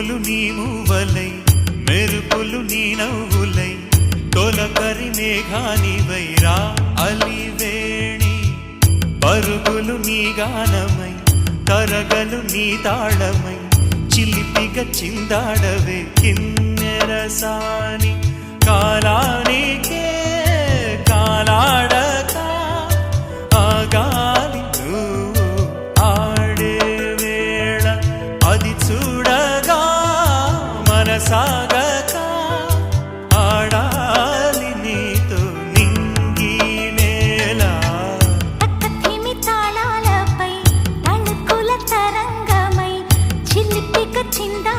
పువ్వులు నీ మూవలై మెరుపులు నీ నవ్వులై తొలకరి మేఘానివై రా అలివేణి పరుగులు నీ గానమై తరగలు నీ తాళమై చిలిపిగా చిందాడవే కిన్నెరసాని కాలానికే కాలాడక ఆగాలి నువ్వు ఆడే వేళ అది చూడగా మనసాగక ఆడాలి నీతో నింగి నేల తక్కతిమి తాళాలపై తళుకుల తరంగమై చిలిపిక చిందా